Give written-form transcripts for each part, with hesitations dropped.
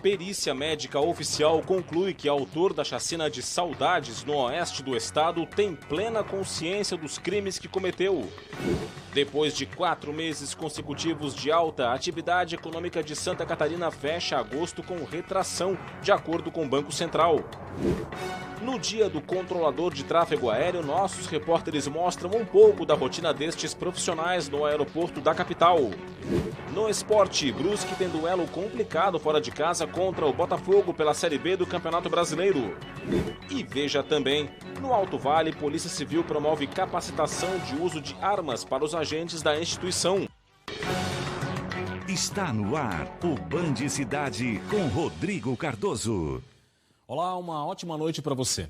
perícia médica oficial conclui que o autor da chacina de Saudades, no oeste do estado, tem plena consciência dos crimes que cometeu. Depois de 4 meses consecutivos de alta, a atividade econômica de Santa Catarina fecha agosto com retração, de acordo com o Banco Central. No dia do controlador de tráfego aéreo, nossos repórteres mostram um pouco da rotina destes profissionais no aeroporto da capital. No esporte, Brusque tem duelo complicado fora de casa contra o Botafogo pela Série B do Campeonato Brasileiro. E veja também, no Alto Vale, Polícia Civil promove capacitação de uso de armas para os agentes da instituição. Está no ar o Band Cidade com Rodrigo Cardoso. Olá, uma ótima noite para você.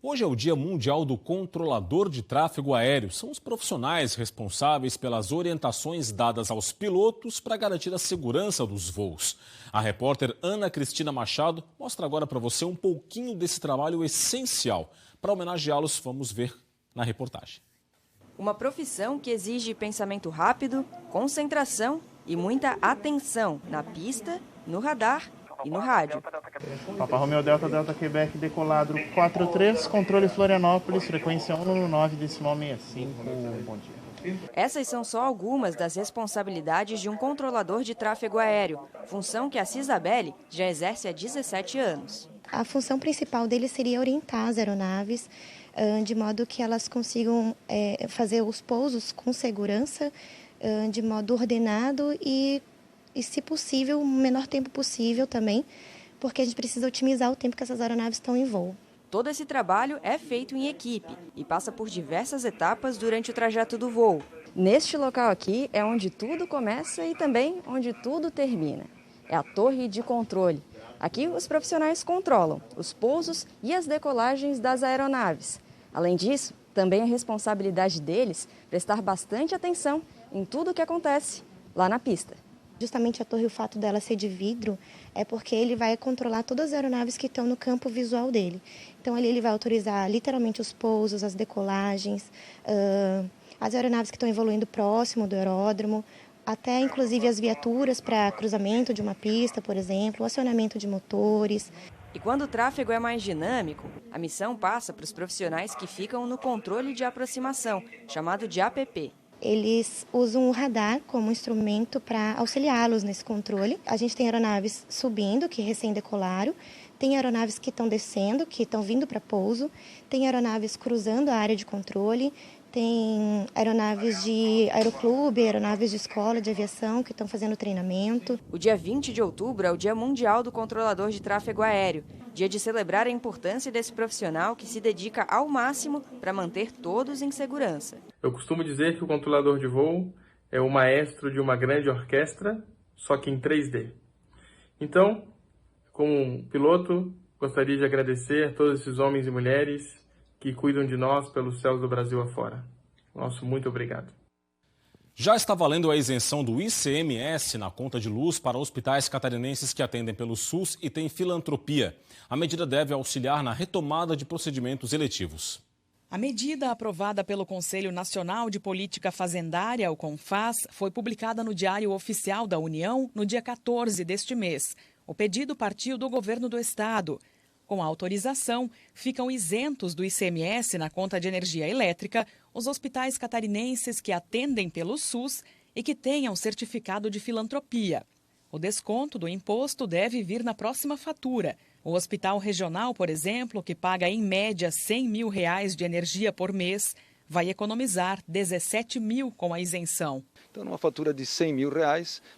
Hoje é o Dia Mundial do Controlador de Tráfego Aéreo. São os profissionais responsáveis pelas orientações dadas aos pilotos para garantir a segurança dos voos. A repórter Ana Cristina Machado mostra agora para você um pouquinho desse trabalho essencial. Para homenageá-los, vamos ver na reportagem. Uma profissão que exige pensamento rápido, concentração e muita atenção na pista, no radar e no rádio. Papa Romeo Delta Delta Quebec decolado 43, controle Florianópolis, frequência 199, decimal 65, bom dia. Essas são só algumas das responsabilidades de um controlador de tráfego aéreo, função que a Cisabelle já exerce há 17 anos. A função principal dele seria orientar as aeronaves de modo que elas consigam fazer os pousos com segurança, de modo ordenado e, se possível, o menor tempo possível também, porque a gente precisa otimizar o tempo que essas aeronaves estão em voo. Todo esse trabalho é feito em equipe e passa por diversas etapas durante o trajeto do voo. Neste local aqui é onde tudo começa e também onde tudo termina. É a torre de controle. Aqui os profissionais controlam os pousos e as decolagens das aeronaves. Além disso, também é responsabilidade deles prestar bastante atenção em tudo o que acontece lá na pista. Justamente a torre, o fato dela ser de vidro, é porque ele vai controlar todas as aeronaves que estão no campo visual dele. Então ali ele vai autorizar literalmente os pousos, as decolagens, as aeronaves que estão evoluindo próximo do aeródromo, até inclusive as viaturas para cruzamento de uma pista, por exemplo, o acionamento de motores. E quando o tráfego é mais dinâmico, a missão passa para os profissionais que ficam no controle de aproximação, chamado de APP. Eles usam o radar como instrumento para auxiliá-los nesse controle. A gente tem aeronaves subindo, que recém-decolaram, tem aeronaves que estão descendo, que estão vindo para pouso, tem aeronaves cruzando a área de controle, tem aeronaves de aeroclube, aeronaves de escola de aviação que estão fazendo treinamento. O dia 20 de outubro é o Dia Mundial do Controlador de Tráfego Aéreo, dia de celebrar a importância desse profissional que se dedica ao máximo para manter todos em segurança. Eu costumo dizer que o controlador de voo é o maestro de uma grande orquestra, só que em 3D. Então, como piloto, gostaria de agradecer a todos esses homens e mulheres que cuidam de nós pelos céus do Brasil afora. Nosso muito obrigado. Já está valendo a isenção do ICMS na conta de luz para hospitais catarinenses que atendem pelo SUS e têm filantropia. A medida deve auxiliar na retomada de procedimentos eletivos. A medida aprovada pelo Conselho Nacional de Política Fazendária, o CONFAS, foi publicada no Diário Oficial da União no dia 14 deste mês. O pedido partiu do governo do estado. Com a autorização, ficam isentos do ICMS na conta de energia elétrica os hospitais catarinenses que atendem pelo SUS e que tenham certificado de filantropia. O desconto do imposto deve vir na próxima fatura. O hospital regional, por exemplo, que paga em média R$100 mil de energia por mês, vai economizar 17 mil com a isenção. Então, numa fatura de R$100 mil,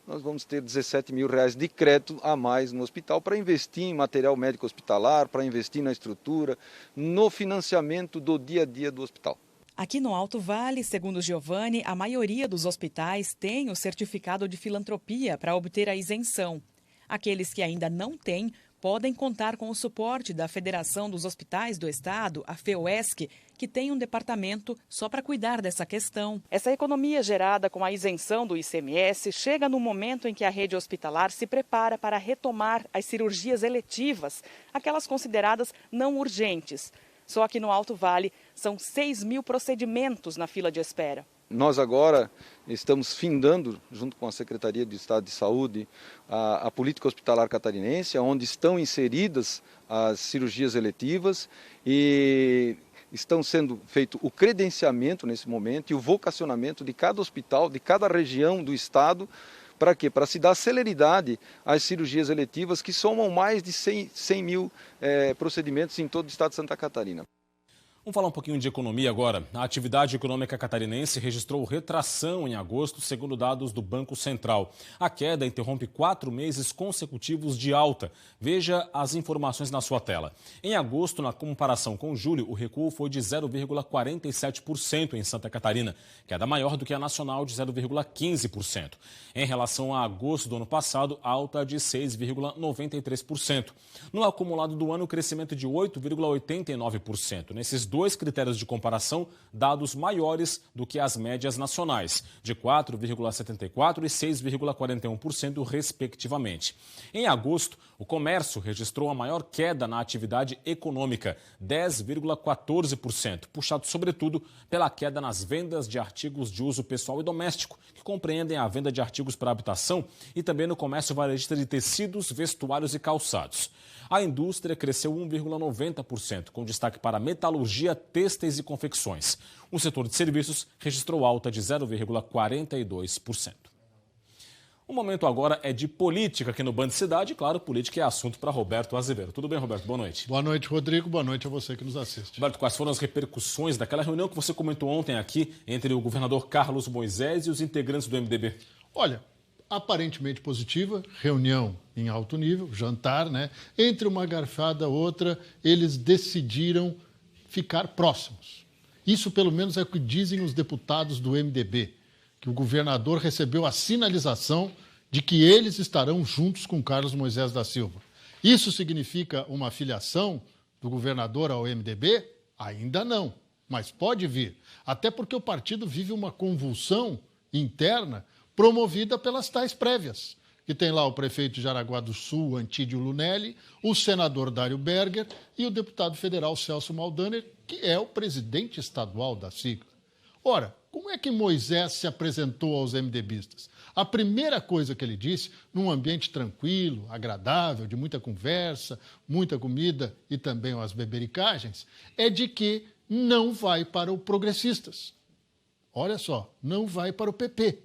nós vamos ter 17 mil de crédito a mais no hospital para investir em material médico hospitalar, para investir na estrutura, no financiamento do dia a dia do hospital. Aqui no Alto Vale, segundo Giovanni, a maioria dos hospitais tem o certificado de filantropia para obter a isenção. Aqueles que ainda não têm podem contar com o suporte da Federação dos Hospitais do Estado, a FEUESC, que tem um departamento só para cuidar dessa questão. Essa economia gerada com a isenção do ICMS chega no momento em que a rede hospitalar se prepara para retomar as cirurgias eletivas, aquelas consideradas não urgentes. Só que no Alto Vale são 6 mil procedimentos na fila de espera. Nós agora estamos findando, junto com a Secretaria de Estado de Saúde, a política hospitalar catarinense, onde estão inseridas as cirurgias eletivas e estão sendo feito o credenciamento nesse momento e o vocacionamento de cada hospital, de cada região do estado. Para quê? Para se dar celeridade às cirurgias eletivas, que somam mais de 100 mil procedimentos em todo o estado de Santa Catarina. Vamos falar um pouquinho de economia agora. A atividade econômica catarinense registrou retração em agosto, segundo dados do Banco Central. A queda interrompe 4 meses consecutivos de alta. Veja as informações na sua tela. Em agosto, na comparação com julho, o recuo foi de 0,47% em Santa Catarina, queda maior do que a nacional de 0,15%. Em relação a agosto do ano passado, alta de 6,93%. No acumulado do ano, crescimento de 8,89%. Nesses dois critérios de comparação, dados maiores do que as médias nacionais, de 4,74% e 6,41%, respectivamente. Em agosto, o comércio registrou a maior queda na atividade econômica, 10,14%, puxado sobretudo pela queda nas vendas de artigos de uso pessoal e doméstico, que compreendem a venda de artigos para habitação e também no comércio varejista de tecidos, vestuários e calçados. A indústria cresceu 1,90%, com destaque para metalurgia, têxteis e confecções. O setor de serviços registrou alta de 0,42%. O momento agora é de política aqui no Band Cidade. Claro, política é assunto para Roberto Azevedo. Tudo bem, Roberto? Boa noite. Boa noite, Rodrigo. Boa noite a você que nos assiste. Roberto, quais foram as repercussões daquela reunião que você comentou ontem aqui entre o governador Carlos Moisés e os integrantes do MDB? Olha, aparentemente positiva, reunião em alto nível, jantar, né? Entre uma garfada e outra, eles decidiram ficar próximos. Isso, pelo menos, é o que dizem os deputados do MDB, que o governador recebeu a sinalização de que eles estarão juntos com Carlos Moisés da Silva. Isso significa uma filiação do governador ao MDB? Ainda não, mas pode vir. Até porque o partido vive uma convulsão interna promovida pelas tais prévias, que tem lá o prefeito de Jaraguá do Sul, Antídio Lunelli, o senador Dário Berger e o deputado federal Celso Maldaner, que é o presidente estadual da sigla. Ora, como é que Moisés se apresentou aos MDBistas? A primeira coisa que ele disse, num ambiente tranquilo, agradável, de muita conversa, muita comida e também as bebericagens, é de que não vai para o Progressistas. Olha só, não vai para o PP.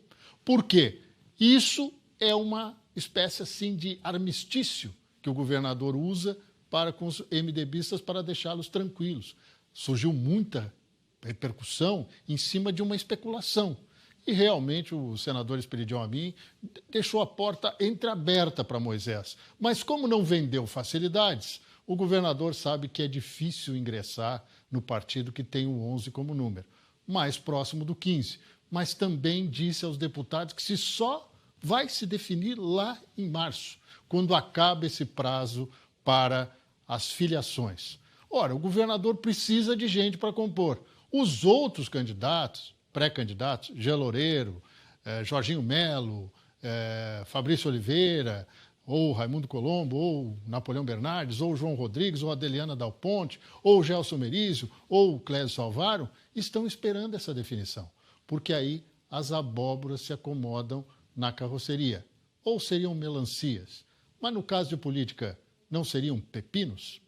Por quê? Isso é uma espécie assim de armistício que o governador usa para com os MDBistas para deixá-los tranquilos. Surgiu muita repercussão em cima de uma especulação. E realmente o senador Esperidião Amin deixou a porta entreaberta para Moisés. Mas como não vendeu facilidades, o governador sabe que é difícil ingressar no partido que tem o 11 como número, mais próximo do 15. Mas também disse aos deputados que só vai se definir lá em março, quando acaba esse prazo para as filiações. Ora, o governador precisa de gente para compor. Os outros candidatos, pré-candidatos, Jean Loureiro, Jorginho Melo, Fabrício Oliveira, ou Raimundo Colombo, ou Napoleão Bernardes, ou João Rodrigues, ou Adeliana Dal Ponte, ou Gelson Merizio, ou Clésio Salvaro, estão esperando essa definição, porque aí as abóboras se acomodam na carroceria. Ou seriam melancias, mas no caso de política não seriam pepinos?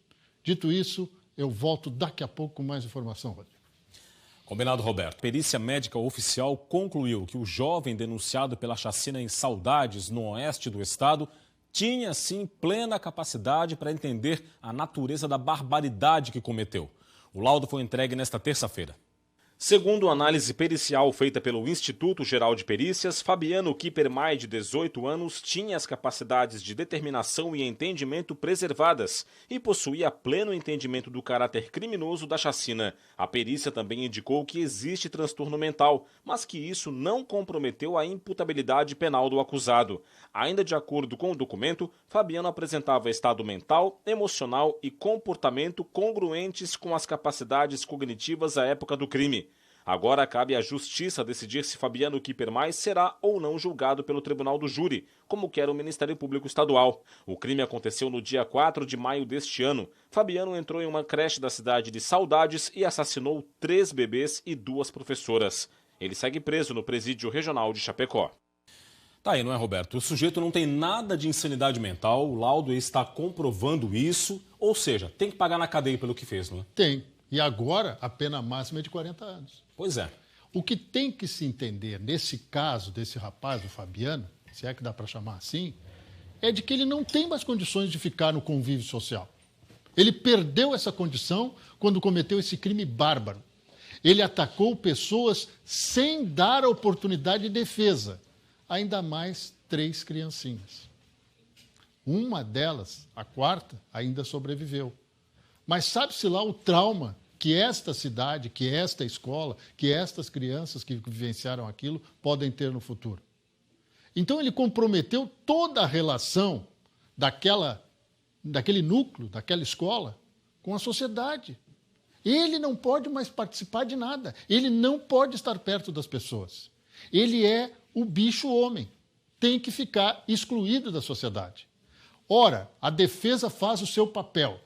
Dito isso, eu volto daqui a pouco com mais informação, Rodrigo. Combinado, Roberto. Perícia médica oficial concluiu que o jovem denunciado pela chacina em Saudades, no oeste do estado, tinha, sim, plena capacidade para entender a natureza da barbaridade que cometeu. O laudo foi entregue nesta terça-feira. Segundo análise pericial feita pelo Instituto Geral de Perícias, Fabiano Kippermay, de 18 anos, tinha as capacidades de determinação e entendimento preservadas e possuía pleno entendimento do caráter criminoso da chacina. A perícia também indicou que existe transtorno mental, mas que isso não comprometeu a imputabilidade penal do acusado. Ainda de acordo com o documento, Fabiano apresentava estado mental, emocional e comportamento congruentes com as capacidades cognitivas à época do crime. Agora cabe à Justiça decidir se Fabiano Kippermay será ou não julgado pelo Tribunal do Júri, como quer o Ministério Público Estadual. O crime aconteceu no dia 4 de maio deste ano. Fabiano entrou em uma creche da cidade de Saudades e assassinou 3 bebês e 2 professoras. Ele segue preso no presídio regional de Chapecó. Tá aí, não é, Roberto? O sujeito não tem nada de insanidade mental, o laudo está comprovando isso, ou seja, tem que pagar na cadeia pelo que fez, não é? Tem. E agora a pena máxima é de 40 anos. Pois é. O que tem que se entender nesse caso desse rapaz, o Fabiano, se é que dá para chamar assim, é de que ele não tem mais condições de ficar no convívio social. Ele perdeu essa condição quando cometeu esse crime bárbaro. Ele atacou pessoas sem dar a oportunidade de defesa. Ainda mais 3 criancinhas. Uma delas, a quarta, ainda sobreviveu. Mas sabe-se lá o trauma que esta cidade, que esta escola, que estas crianças que vivenciaram aquilo podem ter no futuro. Então ele comprometeu toda a relação daquele núcleo, daquela escola, com a sociedade. Ele não pode mais participar de nada. Ele não pode estar perto das pessoas. Ele é o bicho homem. Tem que ficar excluído da sociedade. Ora, a defesa faz o seu papel.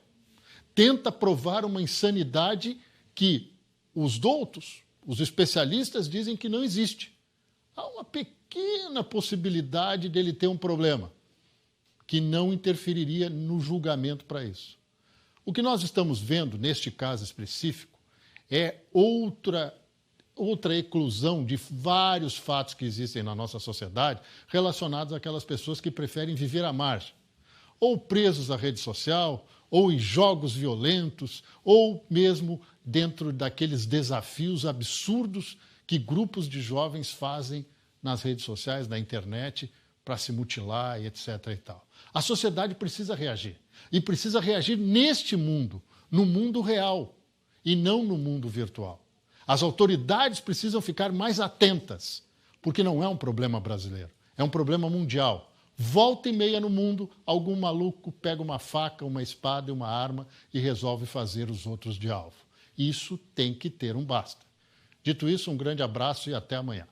Tenta provar uma insanidade que os doutos, os especialistas, dizem que não existe. Há uma pequena possibilidade dele ter um problema, que não interferiria no julgamento para isso. O que nós estamos vendo, neste caso específico, é outra eclosão de vários fatos que existem na nossa sociedade relacionados àquelas pessoas que preferem viver à margem, ou presos à rede social, ou em jogos violentos, ou mesmo dentro daqueles desafios absurdos que grupos de jovens fazem nas redes sociais, na internet, para se mutilar e etc. e tal. A sociedade precisa reagir. E precisa reagir neste mundo, no mundo real, e não no mundo virtual. As autoridades precisam ficar mais atentas, porque não é um problema brasileiro, é um problema mundial. Volta e meia no mundo, algum maluco pega uma faca, uma espada e uma arma e resolve fazer os outros de alvo. Isso tem que ter um basta. Dito isso, um grande abraço e até amanhã.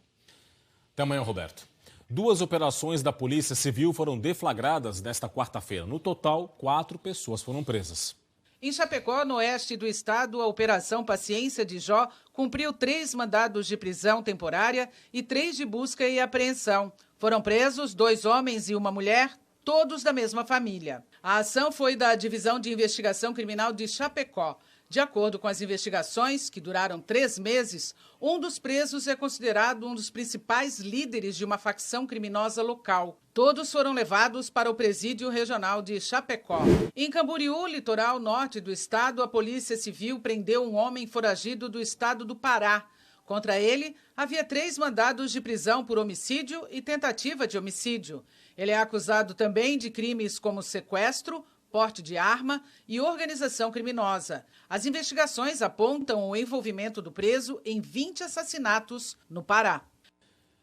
Até amanhã, Roberto. 2 operações da Polícia Civil foram deflagradas nesta quarta-feira. No total, 4 pessoas foram presas. Em Chapecó, no oeste do estado, a Operação Paciência de Jó cumpriu 3 mandados de prisão temporária e 3 de busca e apreensão. Foram presos 2 homens e uma mulher, todos da mesma família. A ação foi da Divisão de Investigação Criminal de Chapecó. De acordo com as investigações, que duraram 3 meses, um dos presos é considerado um dos principais líderes de uma facção criminosa local. Todos foram levados para o Presídio Regional de Chapecó. Em Camboriú, litoral norte do estado, a Polícia Civil prendeu um homem foragido do estado do Pará. Contra ele, havia 3 mandados de prisão por homicídio e tentativa de homicídio. Ele é acusado também de crimes como sequestro, porte de arma e organização criminosa. As investigações apontam o envolvimento do preso em 20 assassinatos no Pará.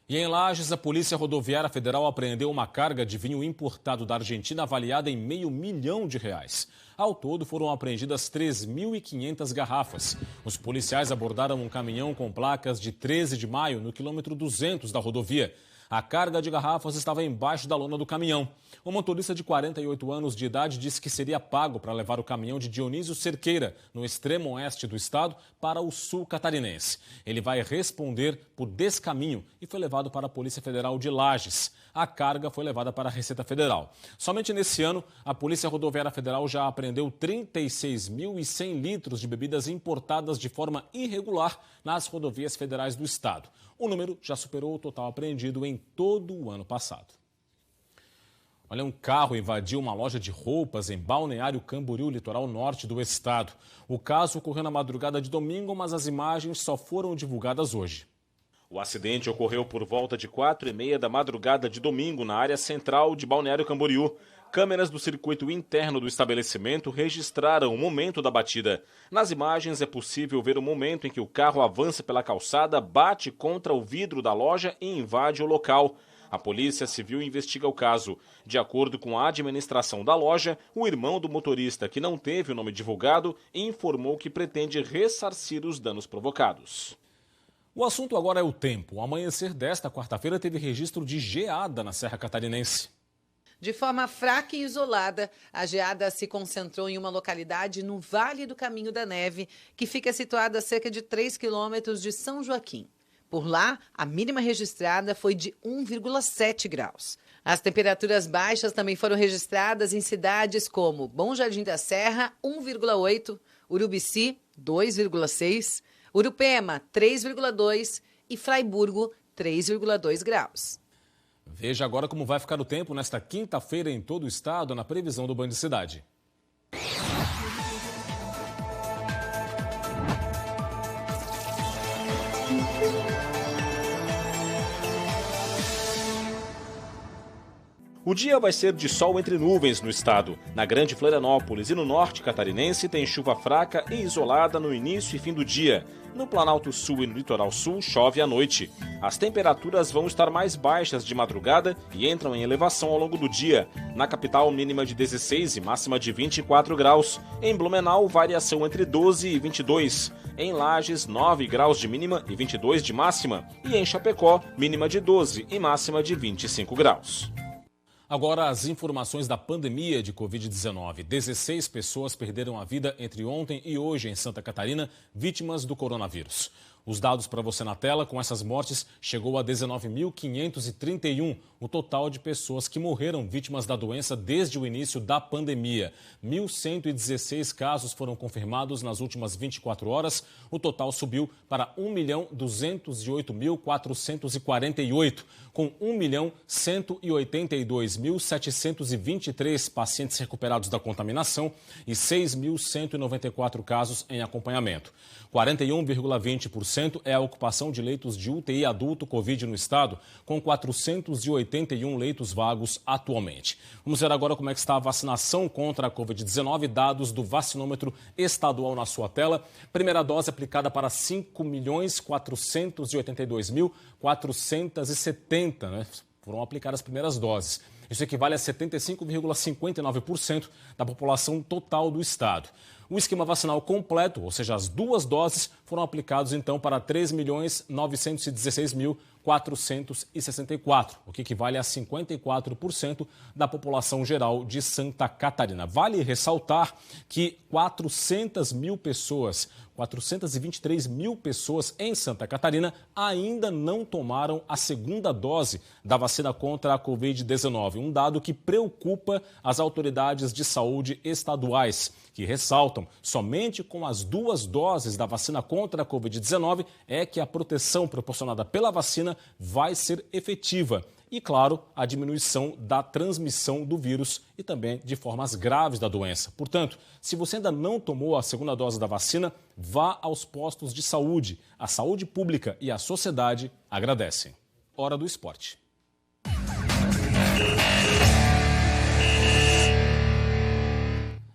E em Lages, a Polícia Rodoviária Federal apreendeu uma carga de vinho importado da Argentina avaliada em R$500 mil. Ao todo, foram apreendidas 3.500 garrafas. Os policiais abordaram um caminhão com placas de 13 de maio no quilômetro 200 da rodovia. A carga de garrafas estava embaixo da lona do caminhão. O motorista de 48 anos de idade disse que seria pago para levar o caminhão de Dionísio Cerqueira, no extremo oeste do estado, para o sul catarinense. Ele vai responder por descaminho e foi levado para a Polícia Federal de Lages. A carga foi levada para a Receita Federal. Somente nesse ano, a Polícia Rodoviária Federal já apreendeu 36.100 litros de bebidas importadas de forma irregular nas rodovias federais do estado. O número já superou o total apreendido em todo o ano passado. Olha, um carro invadiu uma loja de roupas em Balneário Camboriú, litoral norte do estado. O caso ocorreu na madrugada de domingo, mas as imagens só foram divulgadas hoje. O acidente ocorreu por volta de 4h30 da madrugada de domingo na área central de Balneário Camboriú. Câmeras do circuito interno do estabelecimento registraram o momento da batida. Nas imagens é possível ver o momento em que o carro avança pela calçada, bate contra o vidro da loja e invade o local. A Polícia Civil investiga o caso. De acordo com a administração da loja, o irmão do motorista, que não teve o nome divulgado, informou que pretende ressarcir os danos provocados. O assunto agora é o tempo. O amanhecer desta quarta-feira teve registro de geada na Serra Catarinense. De forma fraca e isolada, a geada se concentrou em uma localidade no Vale do Caminho da Neve, que fica situada a cerca de 3 quilômetros de São Joaquim. Por lá, a mínima registrada foi de 1,7 graus. As temperaturas baixas também foram registradas em cidades como Bom Jardim da Serra, 1,8, Urubici, 2,6, Urupema, 3,2 e Fraiburgo, 3,2 graus. Veja agora como vai ficar o tempo nesta quinta-feira em todo o estado, na previsão do Band Cidade. O dia vai ser de sol entre nuvens no estado. Na Grande Florianópolis e no norte catarinense tem chuva fraca e isolada no início e fim do dia. No Planalto Sul e no Litoral Sul chove à noite. As temperaturas vão estar mais baixas de madrugada e entram em elevação ao longo do dia. Na capital, mínima de 16 e máxima de 24 graus. Em Blumenau, variação entre 12 e 22. Em Lages, 9 graus de mínima e 22 de máxima. E em Chapecó, mínima de 12 e máxima de 25 graus. Agora, as informações da pandemia de Covid-19. 16 pessoas perderam a vida entre ontem e hoje em Santa Catarina, vítimas do coronavírus. Os dados para você na tela, com essas mortes, chegou a 19.531, o total de pessoas que morreram vítimas da doença desde o início da pandemia. 1.116 casos foram confirmados nas últimas 24 horas. O total subiu para 1.208.448, com 1.182.723 pacientes recuperados da contaminação e 6.194 casos em acompanhamento. 41,20% é a ocupação de leitos de UTI adulto Covid no estado, com 481 leitos vagos atualmente. Vamos ver agora como é que está a vacinação contra a Covid-19, dados do vacinômetro estadual na sua tela. Primeira dose aplicada para 5.482.470, né? Foram aplicadas as primeiras doses. Isso equivale a 75,59% da população total do estado. O esquema vacinal completo, ou seja, as duas doses, foram aplicados então para 3.916.464, o que equivale a 54% da população geral de Santa Catarina. Vale ressaltar que 423 mil pessoas em Santa Catarina ainda não tomaram a segunda dose da vacina contra a Covid-19, um dado que preocupa as autoridades de saúde estaduais, que ressaltam somente com as duas doses da vacina contra a Covid-19 é que a proteção proporcionada pela vacina vai ser efetiva. E, claro, a diminuição da transmissão do vírus e também de formas graves da doença. Portanto, se você ainda não tomou a segunda dose da vacina, vá aos postos de saúde. A saúde pública e a sociedade agradecem. Hora do esporte.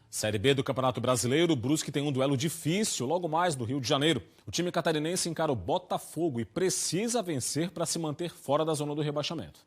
Série B do Campeonato Brasileiro, o Brusque tem um duelo difícil logo mais do Rio de Janeiro. O time catarinense encara o Botafogo e precisa vencer para se manter fora da zona do rebaixamento.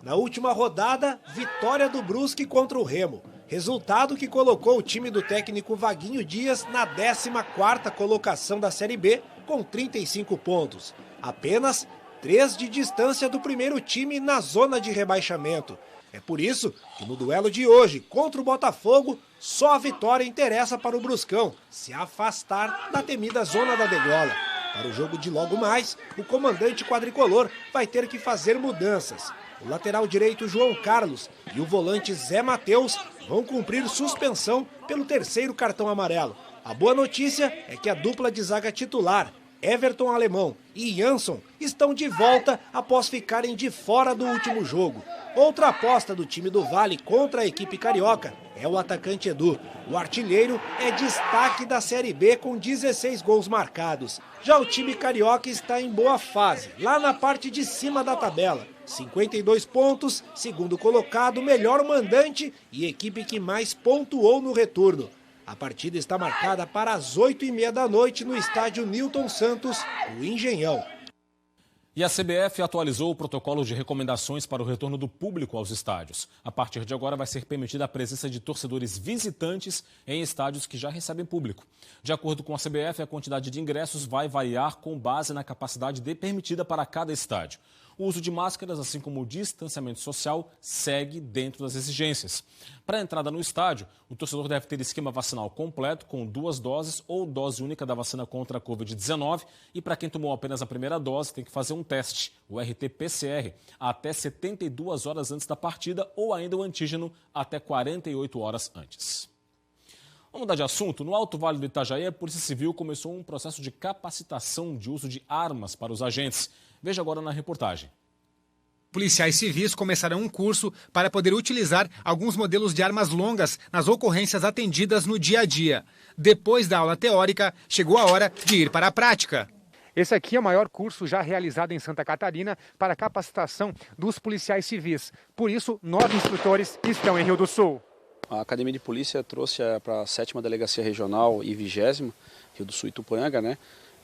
Na última rodada, vitória do Brusque contra o Remo. Resultado que colocou o time do técnico Vaguinho Dias na 14ª colocação da Série B com 35 pontos. Apenas 3 de distância do primeiro time na zona de rebaixamento. É por isso que no duelo de hoje contra o Botafogo, só a vitória interessa para o Bruscão se afastar da temida zona da degola. Para o jogo de logo mais, o comandante quadricolor vai ter que fazer mudanças. O lateral direito João Carlos e o volante Zé Mateus vão cumprir suspensão pelo 3º cartão amarelo. A boa notícia é que a dupla de zaga titular, Everton Alemão e Jansson, estão de volta após ficarem de fora do último jogo. Outra aposta do time do Vale contra a equipe carioca é o atacante Edu. O artilheiro é destaque da Série B com 16 gols marcados. Já o time carioca está em boa fase, lá na parte de cima da tabela. 52 pontos, segundo colocado, melhor mandante e equipe que mais pontuou no retorno. A partida está marcada para as 8h30 da noite no estádio Newton Santos, o Engenhão. E a CBF atualizou o protocolo de recomendações para o retorno do público aos estádios. A partir de agora vai ser permitida a presença de torcedores visitantes em estádios que já recebem público. De acordo com a CBF, a quantidade de ingressos vai variar com base na capacidade permitida para cada estádio. O uso de máscaras, assim como o distanciamento social, segue dentro das exigências. Para a entrada no estádio, o torcedor deve ter esquema vacinal completo, com 2 doses ou dose única da vacina contra a Covid-19. E para quem tomou apenas a primeira dose, tem que fazer um teste, o RT-PCR, até 72 horas antes da partida ou ainda o antígeno até 48 horas antes. Vamos mudar de assunto. No Alto Vale do Itajaí, a Polícia Civil começou um processo de capacitação de uso de armas para os agentes. Veja agora na reportagem. Policiais civis começaram um curso para poder utilizar alguns modelos de armas longas nas ocorrências atendidas no dia a dia. Depois da aula teórica, chegou a hora de ir para a prática. Esse aqui é o maior curso já realizado em Santa Catarina para capacitação dos policiais civis. Por isso, 9 instrutores estão em Rio do Sul. A Academia de Polícia trouxe para a 7ª Delegacia Regional e 20ª, Rio do Sul e Ituporanga, né,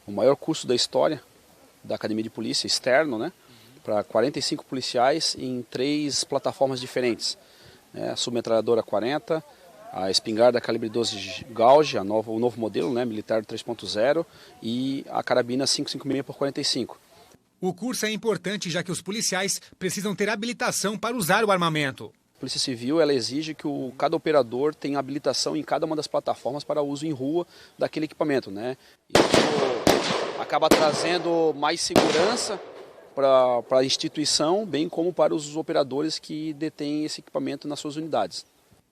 o maior curso da história da Academia de Polícia externo, né, para 45 policiais em 3 plataformas diferentes. Né, a submetralhadora 40, a espingarda calibre 12 Gauge, o novo modelo, né, militar 3.0, e a carabina 5.56x45. O curso é importante já que os policiais precisam ter habilitação para usar o armamento. A Polícia Civil ela exige que cada operador tenha habilitação em cada uma das plataformas para uso em rua daquele equipamento, né? Isso acaba trazendo mais segurança para a instituição, bem como para os operadores que detêm esse equipamento nas suas unidades.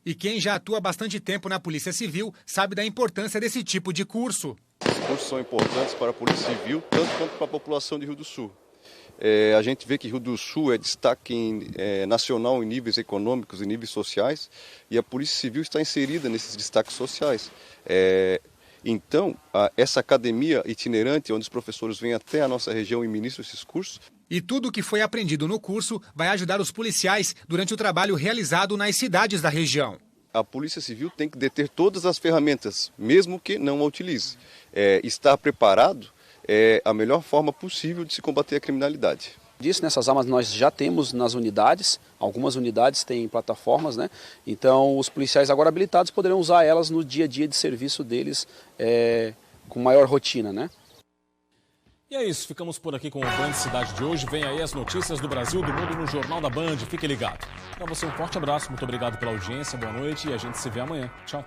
E quem já atua há bastante tempo na Polícia Civil sabe da importância desse tipo de curso. Os cursos são importantes para a Polícia Civil, tanto quanto para a população de Rio do Sul. A gente vê que Rio do Sul é destaque nacional em níveis econômicos e níveis sociais, e a Polícia Civil está inserida nesses destaques sociais. Então, essa academia itinerante, onde os professores vêm até a nossa região e ministram esses cursos. E tudo o que foi aprendido no curso vai ajudar os policiais durante o trabalho realizado nas cidades da região. A Polícia Civil tem que deter todas as ferramentas, mesmo que não a utilize. Estar preparado é a melhor forma possível de se combater a criminalidade. Nessas armas nós já temos nas unidades, algumas unidades têm plataformas, né? Então os policiais agora habilitados poderão usar elas no dia a dia de serviço deles com maior rotina, né? E é isso, ficamos por aqui com o Band Cidade de hoje. Vem aí as notícias do Brasil, do mundo no Jornal da Band. Fique ligado. Para você um forte abraço, muito obrigado pela audiência, boa noite e a gente se vê amanhã. Tchau.